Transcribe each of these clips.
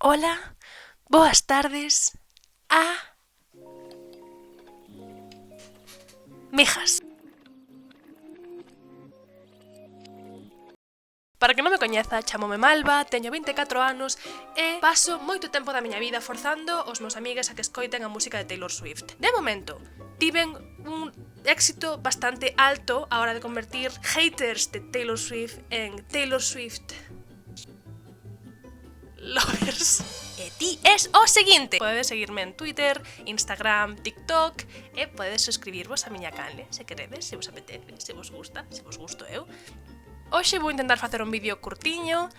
Ola, boas tardes migas. Para que non me coñeza, chamome Malva, teño 24 anos e paso moito tempo da miña vida forzando os meus amigues a que escoiten a música de Taylor Swift. De momento, tiven un éxito bastante alto a hora de convertir haters de Taylor Swift en Taylor Swift lovers. E ti es o seguinte: podedes seguirme en Twitter, Instagram, TikTok e podedes suscribirvos a miña canle, se queredes, se vos apetece, se vos gusta, se vos gusto eu. Hoxe vou intentar facer un vídeo curtiño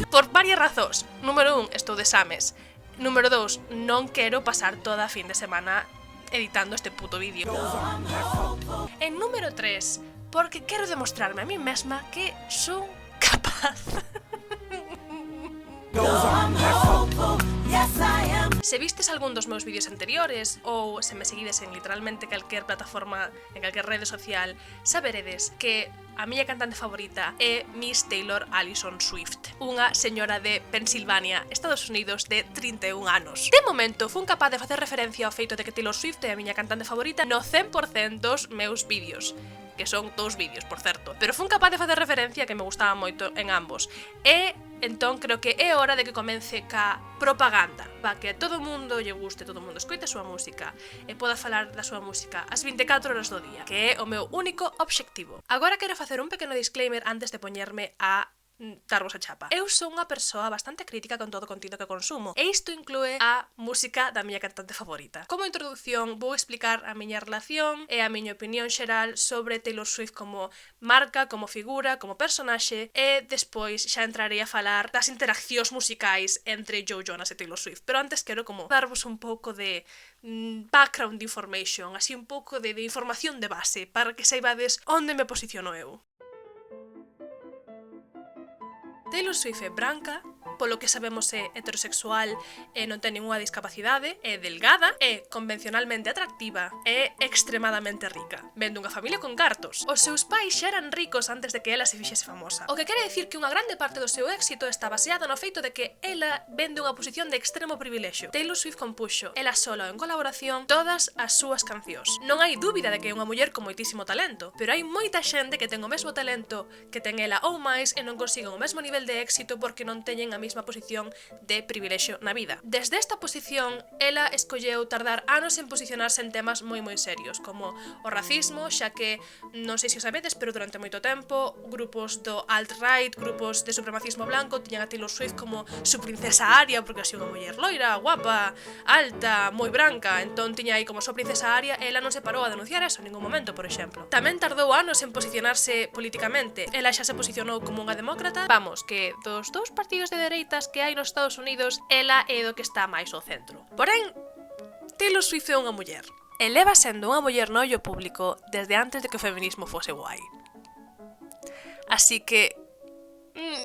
por varias razóns. Número 1, estou de exames. Número 2, non quero pasar toda a fin de semana editando este puto vídeo. E número 3, porque quero demostrarme a mí mesma que son capaz. Se vistes algún dos meus vídeos anteriores ou se me seguides en literalmente calquer plataforma, en calquer rede social, saberedes que a miña cantante favorita é Miss Taylor Allison Swift, unha señora de Pensilvania, Estados Unidos, de 31 anos. De momento, fun capaz de facer referencia ao feito de que Taylor Swift é a miña cantante favorita no 100% dos meus vídeos, que son 2 vídeos, por certo, pero fun capaz de facer referencia que me gustaba moito en ambos. E entón creo que é hora de que comece ca propaganda, para que a todo mundo lle guste, todo mundo escoite a súa música e poda falar da súa música as 24 horas do día, que é o meu único obxectivo. Agora quero facer un pequeno disclaimer antes de poñerme a darvos a chapa. Eu sou unha persoa bastante crítica con todo o contido que consumo, e isto inclúe a música da miña cantante favorita. Como introducción, vou explicar a miña relación e a miña opinión xeral sobre Taylor Swift como marca, como figura, como personaxe, e despois xa entrarei a falar das interaccións musicais entre Joe Jonas e Taylor Swift. Pero antes quero como darvos un pouco de background information, así un pouco de información de base, para que saibades onde me posiciono eu. Taylor Swift é branca, polo que sabemos é heterosexual e non ten ninguna discapacidade, é delgada, é convencionalmente atractiva e é extremadamente rica. Ven dunha familia con cartos. Os seus pais xa eran ricos antes de que ela se fixese famosa. O que quere dicir que unha grande parte do seu éxito está baseado no feito de que ela ven dunha posición de extremo privilexio. Taylor Swift compuxo, ela sola en colaboración, todas as súas cancións. Non hai dúbida de que é unha muller con moitísimo talento, pero hai moita xente que ten o mesmo talento que ten ela ou máis e non consiguen o mesmo nivel de éxito porque non teñen a mesma posición de privilexio na vida. Desde esta posición, ela escolleu tardar anos en posicionarse en temas moi serios, como o racismo, xa que, non sei se o sabedes, pero durante moito tempo, grupos do alt-right, grupos de supremacismo blanco, tiñan a Taylor Swift como su princesa Aria, porque así unha muller loira, guapa, alta, moi branca, entón tiña aí como súa princesa Aria, e ela non se parou a denunciar eso en ningún momento, por exemplo. Tamén tardou anos en posicionarse políticamente. Ela xa se posicionou como unha demócrata, vamos, que dos dous partidos de dereitas que hai nos Estados Unidos, ela é do que está máis ao centro. Porén, Taylor Swift é unha muller. E leva sendo unha muller no ollo público desde antes de que o feminismo fose guai. Así que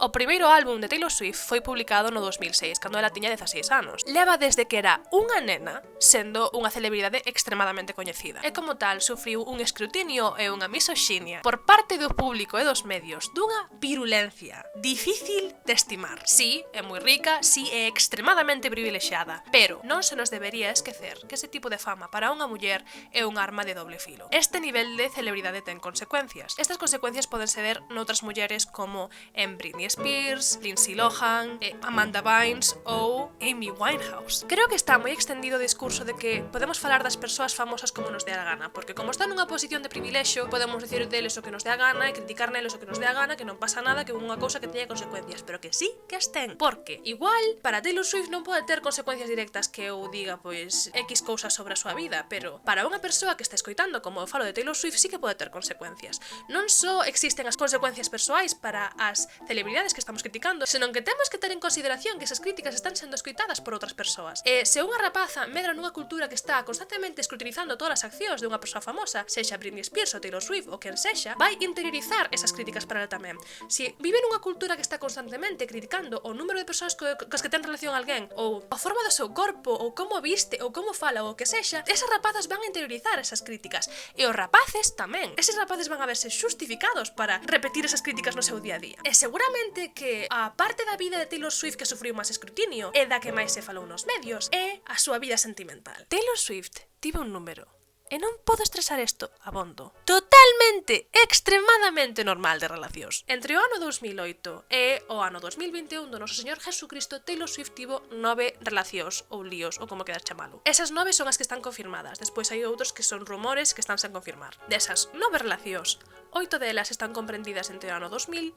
o primeiro álbum de Taylor Swift foi publicado no 2006, cando ela tiña 16 anos. Leva desde que era unha nena sendo unha celebridade extremadamente coñecida. E como tal, sufriu un escrutinio e unha misoxinia por parte do público e dos medios dunha virulencia difícil de estimar. Sí, é moi rica, sí, é extremadamente privilexiada, pero non se nos debería esquecer que ese tipo de fama para unha muller é un arma de doble filo. Este nivel de celebridade ten consecuencias. Estas consecuencias poden ser noutras mulleres como en Britney Spears, Lindsay Lohan, Amanda Bynes ou Amy Winehouse. Creo que está moi extendido o discurso de que podemos falar das persoas famosas como nos dé a gana, porque como están nunha posición de privilexio, podemos dicir deles o que nos dé a gana e criticar neles o que nos dé a gana, que non pasa nada, que é unha cousa que teña consecuencias, pero que sí que as ten, porque igual para Taylor Swift non pode ter consecuencias directas que eu diga pois X cousas sobre a súa vida, pero para unha persoa que está escoitando como eu falo de Taylor Swift sí que pode ter consecuencias. Non só existen as consecuencias persoais para as celebridades que estamos criticando, senón que temos que ter en consideración que esas críticas están sendo escoitadas por outras persoas. E se unha rapaza medra nunha cultura que está constantemente escrutinizando todas as accións de unha persoa famosa, sexa Britney Spears ou Taylor Swift ou quen sexa, vai interiorizar esas críticas para ela tamén. Se vive nunha cultura que está constantemente criticando o número de persoas cos que ten relación alguén, ou a forma do seu corpo, ou como viste, ou como fala, ou o que sexa, esas rapazas van a interiorizar esas críticas. E os rapaces tamén. Eses rapaces van a verse xustificados para repetir esas críticas no seu día a día. E seguramente Xeralmente que a parte da vida de Taylor Swift que sufriu máis escrutinio e da que máis se falou nos medios é a súa vida sentimental. Taylor Swift tivo un número, e non podo estresar isto abondo, totalmente, extremadamente normal de relacións. Entre o ano 2008 e o ano 2021 do noso Señor Jesucristo, Taylor Swift tivo 9 relacións ou líos, ou como quedas chamalo. Esas 9 son as que están confirmadas, despois hai outros que son rumores que están sen confirmar. Desas 9 relacións, 8 delas están comprendidas entre o ano 2008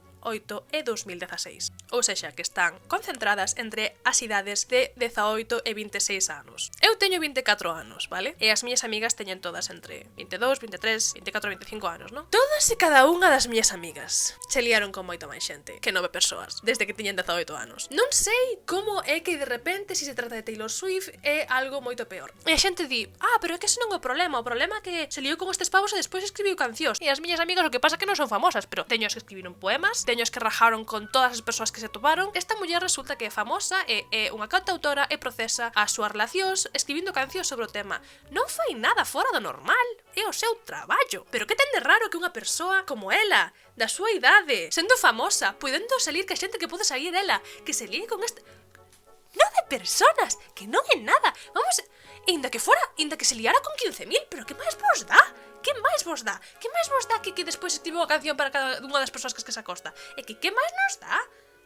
e 2016. Ou sexa, que están concentradas entre as idades de 18 e 26 anos. Eu teño 24 anos, vale? E as miñas amigas teñen todas entre 22, 23, 24 e 25 anos, non? Todas e cada unha das miñas amigas se liaron con moito máis xente que 9 persoas, desde que tiñen 18 anos. Non sei como é que de repente, se trata de Taylor Swift, é algo moito peor. E a xente di, pero é que ese non é o problema é que se liou con estes pavos e despois escribiu cancións. E as miñas amigas o que pasa é que non son famosas, pero teño as que escribiron poemas, teño as que rajaron con todas as persoas que se toparon. Esta muller resulta que é famosa e é unha cantautora e procesa as súas relacións escribindo cancións sobre o tema. Non fai nada fora do normal, é o seu traballo. Pero que ten de raro que unha persoa como ela, da súa idade, sendo famosa, podendo salir que a xente que pode salir ela, que se líe con este... 9 personas, que non é nada. Vamos, inda que se liara con 15.000, pero que máis vos dá? Que máis vos dá? Que máis vos dá que despois escribo unha canción para cada unha das persoas que se acosta? E que máis nos dá?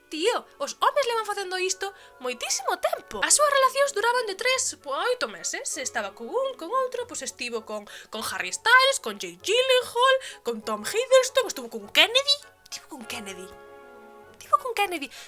Tío, os homes levan facendo isto moitísimo tempo. As súas relacións duraban de 3 a 8 meses. Se estaba con un, con outro, pois estivo con Harry Styles, con Jake Gyllenhaal, con Tom Hiddleston, estuvo con Kennedy.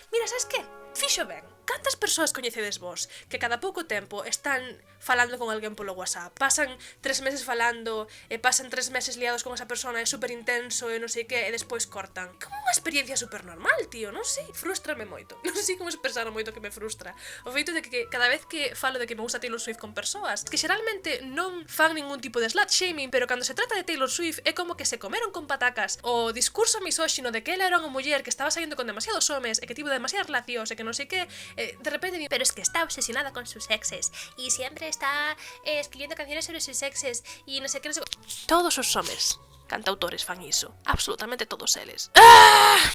Mira, sabes que? Fixo ben. Cantas persoas coñecedes vos que cada pouco tempo están falando con alguén polo WhatsApp, pasan 3 meses falando e pasan 3 meses liados con esa persona, é super intenso e non sei que, e despois cortan? Como unha experiencia super normal, tío, non sei, frústrame moito. Non sei como expresar o moito que me frustra. O feito de que cada vez que falo de que me gusta Taylor Swift con persoas que xeralmente non fan ningún tipo de slut shaming, pero cando se trata de Taylor Swift é como que se comeron con patacas o discurso misóxino de que ela era unha muller que estaba saindo con demasiados homes e que tivo demasiadas relacións e que non sei que, de repente digo, pero es que está obsesionada con sus exes y siempre está escribiendo canciones sobre sus exes y no sé qué, no sé... Todos os homes cantautores fan iso, absolutamente todos eles.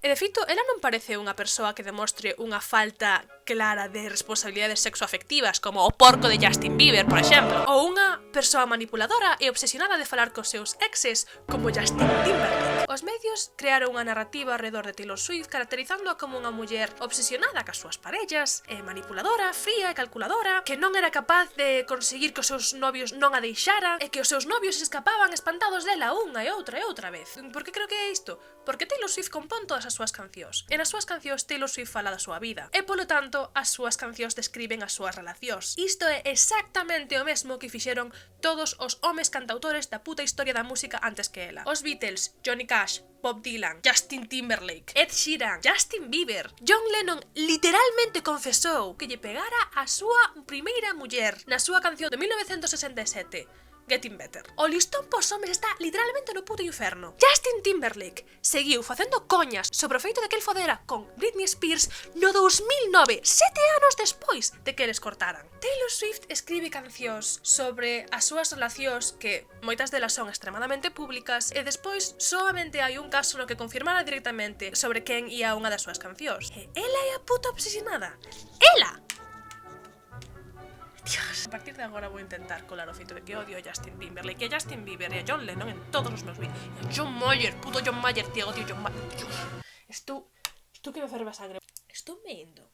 E de feito, ela non parece unha persoa que demostre unha falta clara de responsabilidades sexoafectivas, como o porco de Justin Bieber, por exemplo, ou unha persoa manipuladora e obsesionada de falar cos seus exes, como Justin Timberlake. Os medios crearon unha narrativa alrededor de Taylor Swift caracterizándoa como unha muller obsesionada cas súas parellas, manipuladora, fría e calculadora, que non era capaz de conseguir que os seus novios non a deixaran e que os seus novios se escapaban espantados dela unha e outra vez. Por que creo que é isto? Porque Taylor Swift compón todas as súas cancións. E nas súas cancións Taylor Swift fala da súa vida. E polo tanto, as súas cancións describen as súas relacións. Isto é exactamente o mesmo que fixeron todos os homes cantautores da puta historia da música antes que ela. Os Beatles, Johnny Cash, Bob Dylan, Justin Timberlake, Ed Sheeran, Justin Bieber. John Lennon literalmente confesou que lle pegara a súa primeira muller na súa canción de 1967. Getting Better. O listón pos homes está literalmente no puto inferno. Justin Timberlake seguiu facendo coñas sobre o feito de que el fodera con Britney Spears no 2009, 7 anos despois de que eles cortaran. Taylor Swift escribe cancións sobre as súas relacións que moitas delas son extremadamente públicas e despois solamente hai un caso no que confirmara directamente sobre quen ia unha das súas cancións. E ela é a puta obsesionada. Ela! Dios. A partir de agora vou intentar colar o feito de que odio a Justin Timberlake e a Justin Bieber e a John Lennon en todos os meus vídeos. E a John Mayer, puto John Mayer, tío, odio John Mayer. Estou que me ferve a sangre. Estou me indo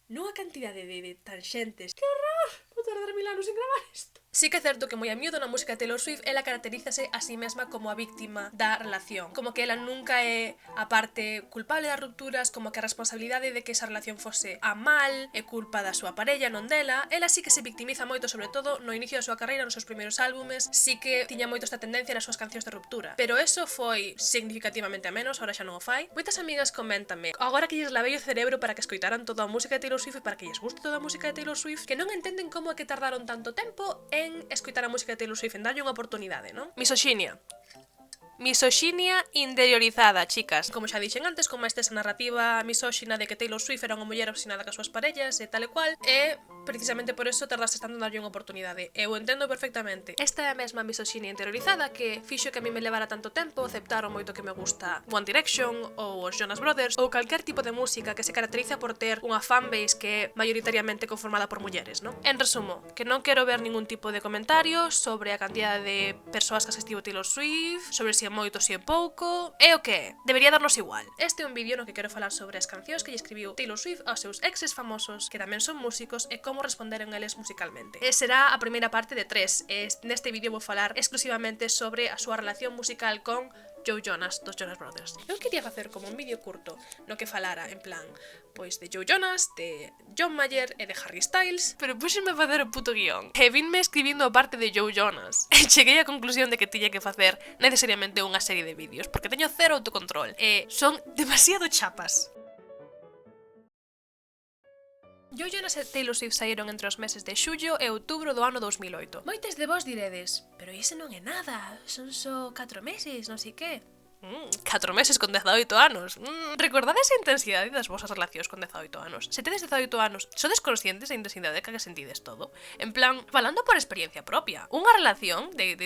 nunha cantidade de tangentes. Que horror! Vou tardar 1000 anos en gravar isto. Sí que é certo que moi a miúdo na música de Taylor Swift ela caracterízase a sí mesma como a víctima da relación, como que ela nunca é a parte culpable das rupturas, como que a responsabilidade de que esa relación fose a mal é culpa da súa parella, non dela. Ela sí que se victimiza moito, sobre todo no inicio da súa carreira, nos seus primeiros álbumes, sí que tiña moito esta tendencia nas súas cancións de ruptura, pero eso foi significativamente a menos, ahora xa non o fai. Moitas amigas coméntame, agora que lles lavei o cerebro para que escoitaran toda a música de Taylor Swift e para que lles guste toda a música de Taylor Swift, que non entenden como é que tardaron tanto tempo en escoitar a música de Taylor Swift, en darlle unha oportunidade, non? Misoxinia. Misoxinia interiorizada, chicas. Como xa dixen antes, como esta esa narrativa misóxina de que Taylor Swift era unha muller obstinada cas súas parellas e tal e cual, e precisamente por eso tardaste tanto en darlle unha oportunidade. Eu entendo perfectamente. Esta é a mesma misoxinia interiorizada que fixo que a mí me levara tanto tempo aceptar o moito que me gusta One Direction ou os Jonas Brothers ou calquer tipo de música que se caracteriza por ter unha fanbase que é maioritariamente conformada por mulleres, non? En resumo, que non quero ver ningún tipo de comentario sobre a cantidad de persoas que asistivo Taylor Swift, sobre se é moito, se é pouco, é o que é. Debería darnos igual. Este é un vídeo no que quero falar sobre as cancións que lle escribiu Taylor Swift aos seus exes famosos, que tamén son músicos, e como responderon eles musicalmente. E será a primeira parte de 3, e neste vídeo vou falar exclusivamente sobre a súa relación musical con Joe Jonas, dos Jonas Brothers. Eu quería facer como un vídeo curto no que falara, en plan, pois de Joe Jonas, de John Mayer e de Harry Styles, pero puxenme a facer o puto guión. E vinme escribindo a parte de Joe Jonas. E cheguei á conclusión de que tiña que facer necesariamente unha serie de vídeos, porque teño cero autocontrol, e son demasiado chapas. Joe Jonas e Taylor Swift saíron entre os meses de xullo e outubro do ano 2008. Moites de vos diredes, pero iso non é nada, son só 4 meses, non sei que. 4 meses con 18 anos. Recordades a intensidade das vosas relacións con 18 anos? Se tedes 18 anos, sodes conscientes da intensidade que sentides todo? En plan, falando por experiencia propia, unha relación de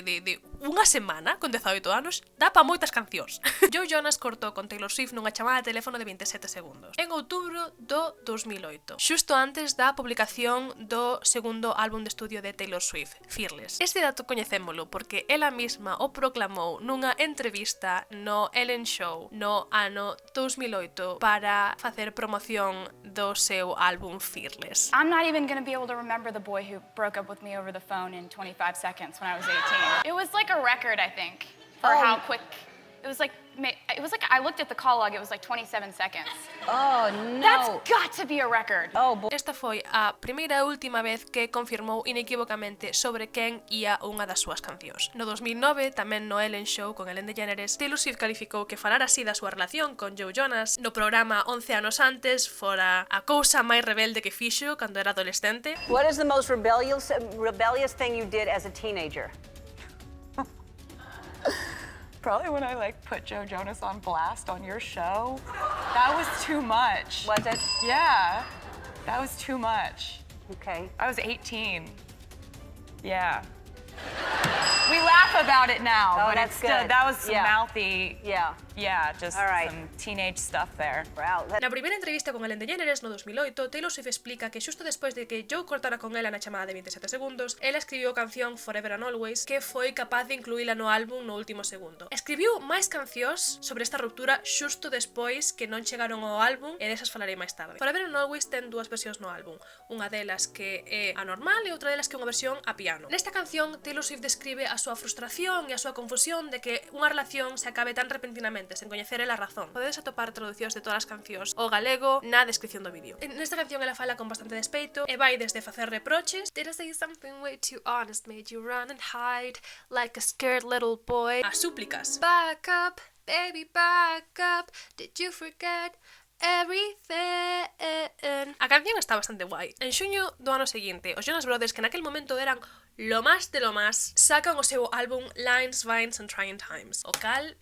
unha semana con 18 anos dá pa moitas cancións. Joe Jonas cortou con Taylor Swift nunha chamada de teléfono de 27 segundos en outubro do 2008, xusto antes da publicación do segundo álbum de estudio de Taylor Swift, Fearless. Este dato coñecémolo porque ela mesma o proclamou nunha entrevista no Ellen Show no ano 2008 para facer promoción do seu álbum Fearless. I'm not even gonna be able to remember the boy who broke up with me over the phone in 25 seconds when I was 18. It was like a record, I think, for how quick. It was like I looked at the call log, it was like 27 seconds. Oh, no. That's got to be a record. Oh, boy. Esta foi a primeira e última vez que confirmou inequívocamente sobre quen ía unha das súas cancións. No 2009, tamén no Ellen Show con Ellen DeGeneres, Taylor Swift calificou que falar así da súa relación con Joe Jonas no programa 11 anos antes fora a cousa máis rebelde que fixo cando era adolescente. What is the most rebellious thing you did as a teenager? Probably when I put Joe Jonas on blast on your show. That was too much. Was it? Yeah, that was too much. Okay. I was 18. Yeah. We laugh about it now, Oh, but that's it's still, good. that was some Yeah. mouthy, Yeah. just All right. some teenage stuff there. Wow. Na primeira entrevista con Ellen DeGeneres no 2008, Taylor Swift explica que xusto despois de que Joe cortara con ela na chamada de 27 segundos, ela escribiu a canción Forever and Always, que foi capaz de incluíla no álbum no último segundo. Escribiu máis cancións sobre esta ruptura xusto despois que non chegaron ao álbum, e desas falarei máis tarde. Forever and Always ten dúas versións no álbum, unha delas que é a normal e outra delas que é unha versión a piano. Nesta canción, Taylor Swift describe a súa frustración e a súa confusión de que unha relación se acabe tan repentinamente sen coñecer ela a razón. Podedes atopar traducións de todas as cancións ao galego na descripción do vídeo. Nesta canción ela fala con bastante despeito e vai desde facer reproches, did I say something way too honest, made you run and hide like a scared little boy, a súplicas. Back up, baby, back up, did you forget everything? A canción está bastante guai. En xuño do ano seguinte, os Jonas Brothers, que naquel momento eran lo más de lo más, sacan o seu álbum Lines, Vines and Trying Times, o cal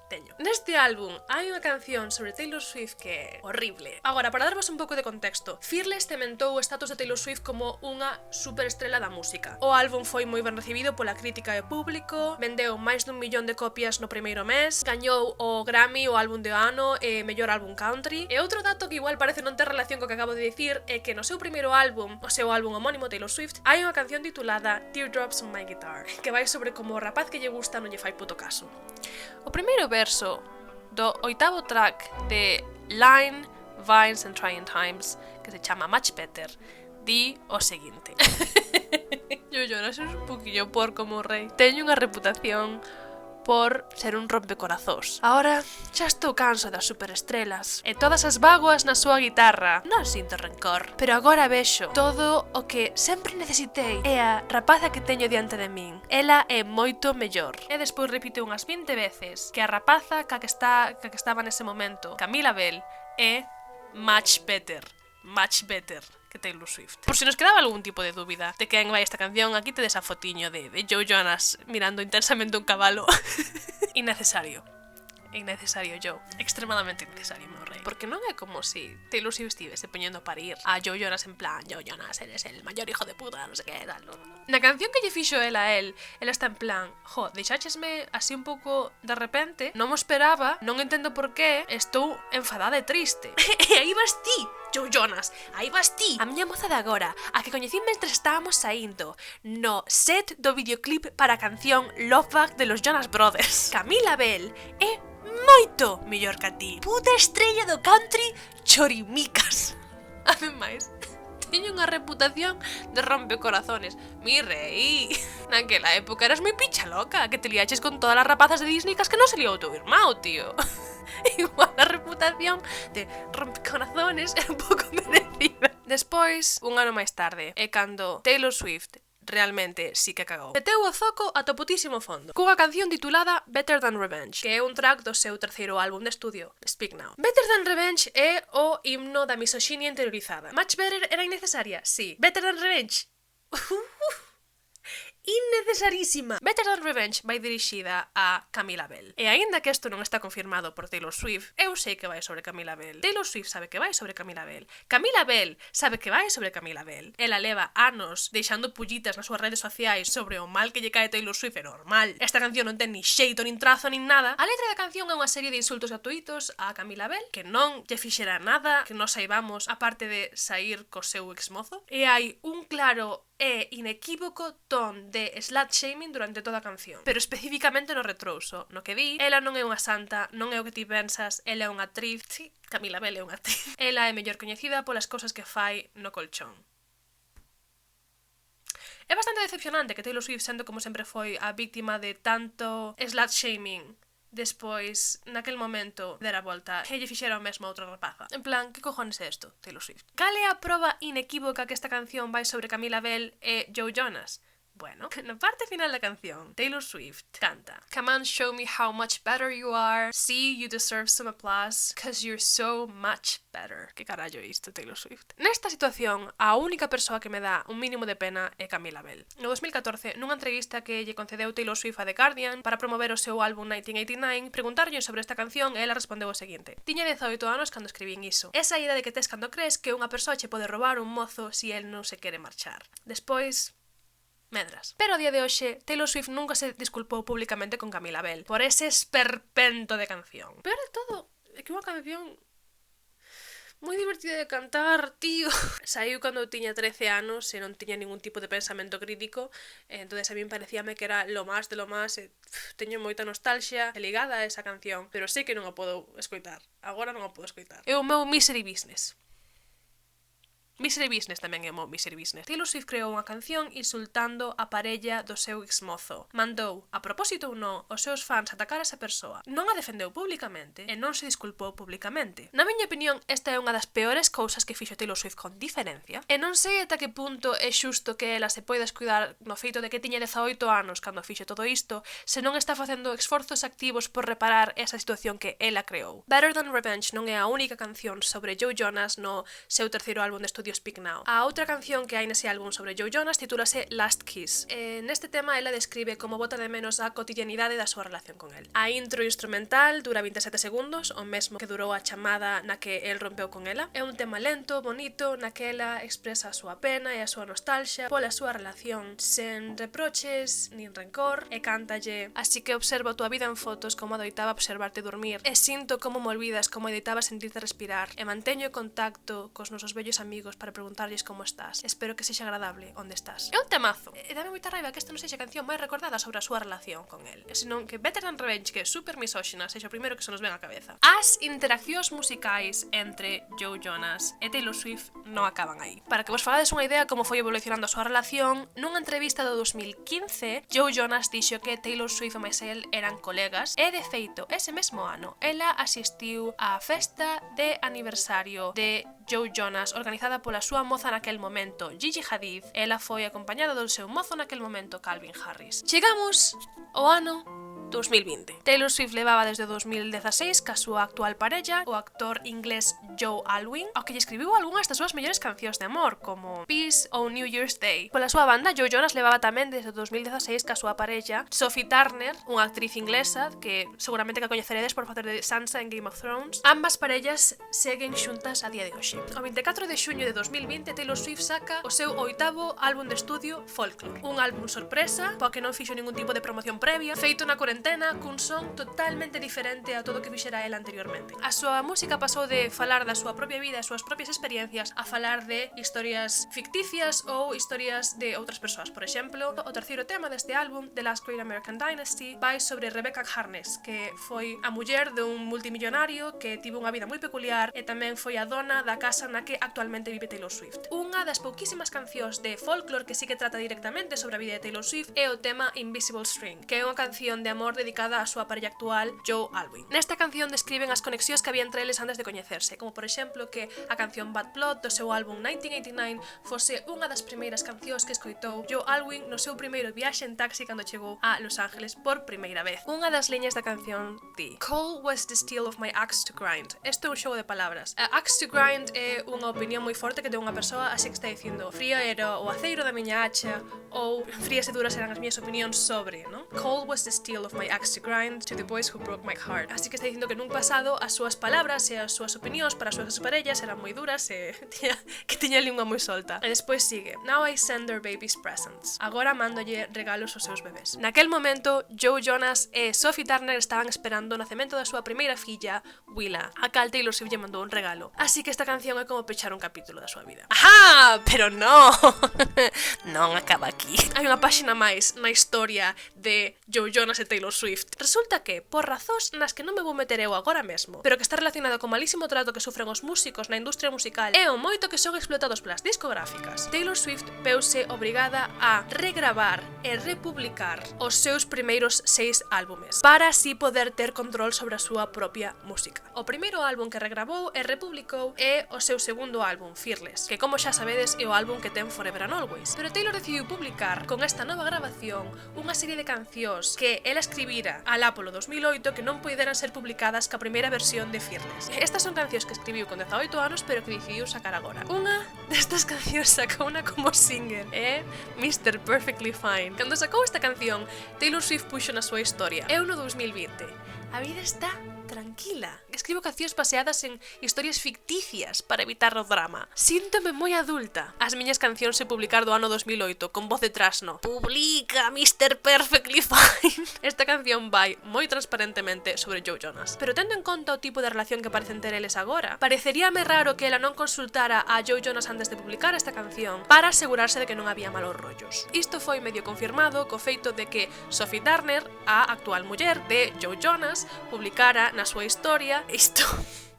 teño. Neste álbum hai unha canción sobre Taylor Swift que é horrible. Agora, para darvos un pouco de contexto, Fearless cementou o status de Taylor Swift como unha superestrela da música. O álbum foi moi ben recibido pola crítica e o público, vendeu máis dun millón de copias no primeiro mes, gañou o Grammy o álbum do ano e mellor álbum country. E outro dato que igual parece non ter relación co que acabo de dicir é que no seu primeiro álbum, o seu álbum homónimo Taylor Swift, hai unha canción titulada Teardrops on My Guitar, que vai sobre como o rapaz que lle gusta non lle fai puto caso. O primeiro verso do oitavo track de Line, Vines and Trying Times, que se chama Much Better, di o seguinte. Joe Jonas é un poquillo por como rei. Teño unha reputación por ser un rompecorazós. Ahora xa estou canso das superestrelas e todas as vaguas na súa guitarra. Non sinto rencor, pero agora vexo todo o que sempre necesitei é a rapaza que teño diante de min. Ela é moito mellor. E despois repite unhas 20 veces que a rapaza que estaba nese momento, Camila Bell, é much better. Much better. que Taylor Swift. Por si nos quedaba algún tipo de dúbida de quen vai esta canción, aquí tedes a fotiño de Joe Jonas mirando intensamente un cabalo. Innecesario. Innecesario, Joe. Extremadamente innecesario, meu rei. Porque non é como si Taylor Swift estivese poñendo a parir a Joe Jonas en plan, Joe Jonas, eres el mayor hijo de puta, non sei que, tal. Na canción que lle fixo ela a él, ela está en plan, deixáchesme así un pouco de repente, non mo esperaba, non entendo por qué, estou enfadada e triste. E aí vas ti, Joe Jonas, aí vas ti, a miña moza de agora, a que coñecín mentre estábamos saindo no set do videoclip para a canción Love Bug de los Jonas Brothers. Camila Bell é moito mellor que a ti. Puta estrella do country chorimicas. Ademais, teño unha reputación de rompecorazones. Mi rei, naquela época eras moi picha loca, que te liaches con todas as rapazas de Disney que non se liou o teu irmão, tío. Igual a reputación de rompecorazones é un pouco merecida. Despois, un ano máis tarde, é cando Taylor Swift realmente sí que cagou. Meteu o zoco ata o putísimo fondo, cunha canción titulada Better Than Revenge, que é un track do seu terceiro álbum de estudio, Speak Now. Better Than Revenge é o himno da misoxinia interiorizada. Much Better era innecesaria? Sí. Better Than Revenge? Innecesarísima. Better Than Revenge vai dirixida a Camila Bell. E aínda que isto non está confirmado por Taylor Swift, eu sei que vai sobre Camila Bell. Taylor Swift sabe que vai sobre Camila Bell. Camila Bell sabe que vai sobre Camila Bell. Ela leva anos deixando pullitas nas súas redes sociais sobre o mal que lle cae Taylor Swift, é normal. Esta canción non ten ni xeito, nin trazo, nin nada. A letra da canción é unha serie de insultos gratuitos a Camila Bell, que non lle fixera nada que nos saibamos, aparte de sair co seu exmozo. E hai un claro e inequívoco ton de slut-shaming durante toda a canción, pero especificamente no retrouso, no que di, ela non é unha santa, non é o que ti pensas, ela é unha actriz, sí, Camila Bell é unha actriz, ela é mellor coñecida polas cousas que fai no colchón. É bastante decepcionante que Taylor Swift, sendo como sempre foi a víctima de tanto slut-shaming, despois, naquel momento, dera volta e lle fixera o mesmo a outra rapaza. En plan, que cojones é isto, Taylor Swift? Cal é a proba inequívoca que esta canción vai sobre Camila Bell e Joe Jonas? Bueno, na parte final da canción, Taylor Swift canta Come on, show me how much better you are. See, you deserve some applause, cause you're so much better. Que carallo é isto, Taylor Swift? Nesta situación, a única persoa que me dá un mínimo de pena é Camila Bell. No 2014, nunha entrevista que lle concedeu Taylor Swift a The Guardian para promover o seu álbum 1989, preguntarlle sobre esta canción e ela respondeu o seguinte: Tiña 18 anos cando escribín iso. Esa idea de que tes cando crees que unha persoa che pode roubar un mozo si el non se quere marchar. Despois, medras. Pero a día de hoxe, Taylor Swift nunca se disculpou públicamente con Camila Bell por ese esperpento de canción. Peor de todo, é que unha canción moi divertida de cantar, tío. Saiu cando eu tiña 13 anos e non tiña ningún tipo de pensamento crítico, entonces a mí parecíame que era lo más de lo más, teño moita nostalgia ligada a esa canción, pero sei que non a podo escoitar. Agora non a podo escoitar. É o meu Misery Business. Misery Business tamén é mo Misery Business. Taylor Swift creou unha canción insultando a parella do seu exmozo. Mandou, a propósito ou non, os seus fans atacar a esa persoa. Non a defendeu públicamente e non se disculpou públicamente. Na miña opinión, esta é unha das peores cousas que fixo Taylor Swift con diferencia, e non sei ata que punto é xusto que ela se poida descuidar no feito de que tiña 18 anos cando fixo todo isto, se non está facendo esforzos activos por reparar esa situación que ela creou. Better Than Revenge non é a única canción sobre Joe Jonas no seu terceiro álbum de estudio Speak Now. A outra canción que hai nese álbum sobre Joe Jonas titúlase Last Kiss. Neste tema ela describe como bota de menos a cotidianidade da súa relación con el. A intro instrumental dura 27 segundos, o mesmo que durou a chamada na que el rompeu con ela. É un tema lento, bonito, na que ela expresa a súa pena e a súa nostalgia pola súa relación, sen reproches nin rencor, e cántalle: así que observo a tua vida en fotos como adoitaba observarte dormir, e sinto como me olvidas como adoitaba sentirte respirar, e manteño contacto cos nosos vellos amigos para preguntarlles como estás. Espero que sexa agradable onde estás. É un temazo. E dame moita raiva que esta non sexa a canción máis recordada sobre a súa relación con el, senón que Better Than Revenge, que é super misóxina, sexa o primeiro que se nos ven á cabeza. As interaccións musicais entre Joe Jonas e Taylor Swift non acaban aí. Para que vos fagades unha idea como foi evolucionando a súa relación, nunha entrevista do 2015, Joe Jonas dixo que Taylor Swift e máis el eran colegas, e de feito, ese mesmo ano, ela asistiu á festa de aniversario de Joe Jonas, organizada pola súa moza naquel momento, Gigi Hadid. Ela foi acompañada do seu mozo naquel momento, Calvin Harris. Chegamos ao ano 2020. Taylor Swift levaba desde 2016 ca súa actual parella, o actor inglés Joe Alwyn, ao que lle escribiu algunhas das súas mellores cancións de amor, como Peace ou New Year's Day. Pola súa banda, Joe Jonas levaba tamén desde 2016 ca súa parella, Sophie Turner, unha actriz inglesa que seguramente que a coñeceredes por facer de Sansa en Game of Thrones. Ambas parellas seguen xuntas a día de hoxe. O 24 de xuño de 2020, Taylor Swift saca o seu 8º álbum de estudio, Folklore, un álbum sorpresa, po que non fixo ningún tipo de promoción previa, feito na cuarentena, cun son totalmente diferente a todo o que fixera el anteriormente. A súa música pasou de falar da súa propia vida e as súas propias experiencias a falar de historias ficticias ou historias de outras persoas. Por exemplo, o terceiro tema deste álbum, The Last Great American Dynasty, vai sobre Rebecca Harness, que foi a muller dun multimillonario que tivo unha vida moi peculiar e tamén foi a dona da casa na que actualmente vive Taylor Swift. Unha das pouquísimas cancións de Folklore que sí que trata directamente sobre a vida de Taylor Swift é o tema Invisible String, que é unha canción de amor dedicada á súa parella actual, Joe Alwyn. Nesta canción describen as conexións que había entre eles antes de coñecerse, como por exemplo que a canción Bad Blood do seu álbum 1989 fose unha das primeiras cancións que escoitou Joe Alwyn no seu primeiro viaxe en taxi cando chegou a Los Ángeles por primeira vez. Unha das liñas da canción di: Coal was the steel of my axe to grind. Isto é un xogo de palabras. A axe to grind é unha opinión moi forte que ten unha persoa, así que está dicindo fría era o aceiro da miña hacha, ou frías e duras eran as miñas opinións sobre, non? Coal was the steel of my axe to grind to the boys who broke my heart. Así que está dicindo que nun pasado as súas palabras e as súas opinións para as súas parellas eran moi duras e que tiña a lingua moi solta. E despois sigue: Now I send their babies presents. Agora mándolle regalos aos seus bebés. Naquel momento, Joe Jonas e Sophie Turner estaban esperando o nacemento da súa primeira filla, Willa, a cal Taylor Swift lle mandou un regalo. Así que esta canción é como pechar un capítulo da súa vida. Ajá, pero non. Non acaba aquí. Hai unha páxina máis na historia de Joe Jonas e Taylor Swift. Resulta que, por razóns nas que non me vou meter eu agora mesmo, pero que está relacionado co malísimo trato que sufren os músicos na industria musical e o moito que son explotados polas discográficas, Taylor Swift veuse obrigada a regravar e republicar os seus primeiros 6 álbumes para así poder ter control sobre a súa propia música. O primeiro álbum que regravou e republicou é o seu segundo álbum, Fearless, que como xa sabedes é o álbum que ten Forever and Always. Pero Taylor decidiu publicar con esta nova grabación unha serie de cancións que ela escribira alá polo 2008 que non poideran ser publicadas ca primeira versión de Fearless. Estas son cancións que escribiu con 18 anos pero que decidiu sacar agora. Unha destas cancións sacouna como single é Mr. Perfectly Fine. Cando sacou esta canción, Taylor Swift puxo na súa historia: eu no 2020 a vida está tranquila. Escribo cancións baseadas en historias ficticias para evitar o drama. Síntome moi adulta. As miñas cancións se publicar do ano 2008 con voz de trasno: publica Mr. Perfectly Fine. Esta canción vai moi transparentemente sobre Joe Jonas. Pero tendo en conta o tipo de relación que parecen ter eles agora, pareceríame raro que ela non consultara a Joe Jonas antes de publicar esta canción para asegurarse de que non había malos rollos. Isto foi medio confirmado co feito de que Sophie Turner, a actual muller de Joe Jonas, publicara na súa historia isto,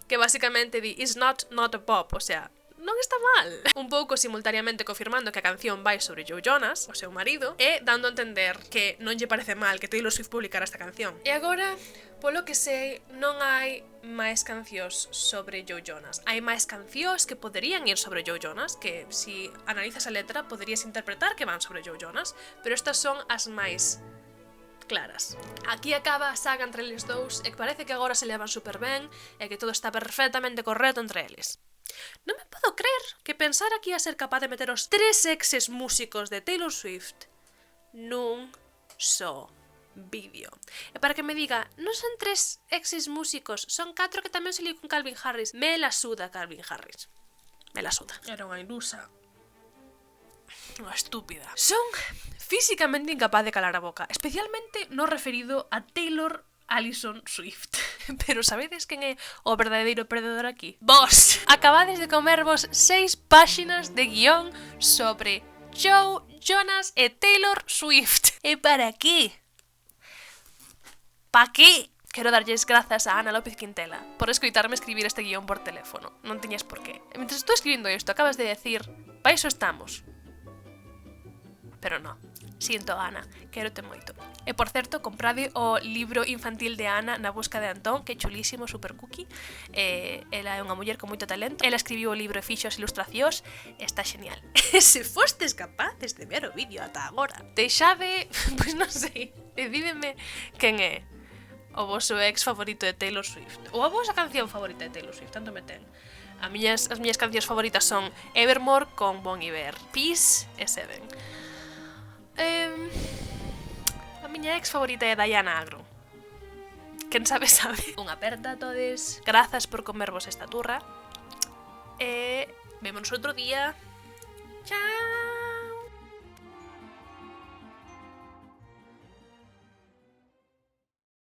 que basicamente di "It's not a pop", o sea, non está mal. Un pouco simultaneamente confirmando que a canción vai sobre Joe Jonas, o seu marido, e dando a entender que non lle parece mal que Taylor Swift publicara esta canción. E agora, polo que sei, non hai máis cancións sobre Joe Jonas. Hai máis cancións que poderían ir sobre Joe Jonas, que si analizas a letra poderías interpretar que van sobre Joe Jonas, pero estas son as máis claras. Aquí acaba a saga entre eles dous e parece que agora se levan super ben e que todo está perfectamente correcto entre eles. Non me podo creer que pensara que ia ser capaz de meter os 3 exes músicos de Taylor Swift nun só vídeo. E para que me diga, non son 3 exes músicos, son 4 que tamén se liou con Calvin Harris. Me la suda Calvin Harris. Me la suda. Era unha ilusa. Unha estúpida. Son físicamente incapaz de calar a boca, especialmente no referido a Taylor Allison Swift. Pero sabedes quen é o verdadeiro perdedor aquí? Vos! Acabades de comervos 6 páxinas de guión sobre Joe Jonas e Taylor Swift. E para qué? Pa qué? Quero darlles grazas a Ana López Quintela por escoitarme escribir este guión por teléfono. Non tiñas por qué. E mentre estou escribindo isto, acabas de decir: pa iso estamos. Pero no. Sinto, Ana, quérote moito. E, por certo, comprade o libro infantil de Ana Na busca de Antón, que é chulísimo, super cookie. Ela é unha muller con moito talento. Ela escribiu o libro e fixo as ilustracións. Está genial. Se fostes capaces de ver o vídeo ata agora, deixade, pois non sei, decidideme quen é o voso ex favorito de Taylor Swift. Ou a vosa canción favorita de Taylor Swift, tanto me ten. As miñas cancións favoritas son Evermore con Bon Iver, Peace e Seven. A miña ex favorita é Diana Agron. Quen sabe, sabe. Unha aperta a todes. Grazas por comervos esta turra. E vémonos outro día. Chao.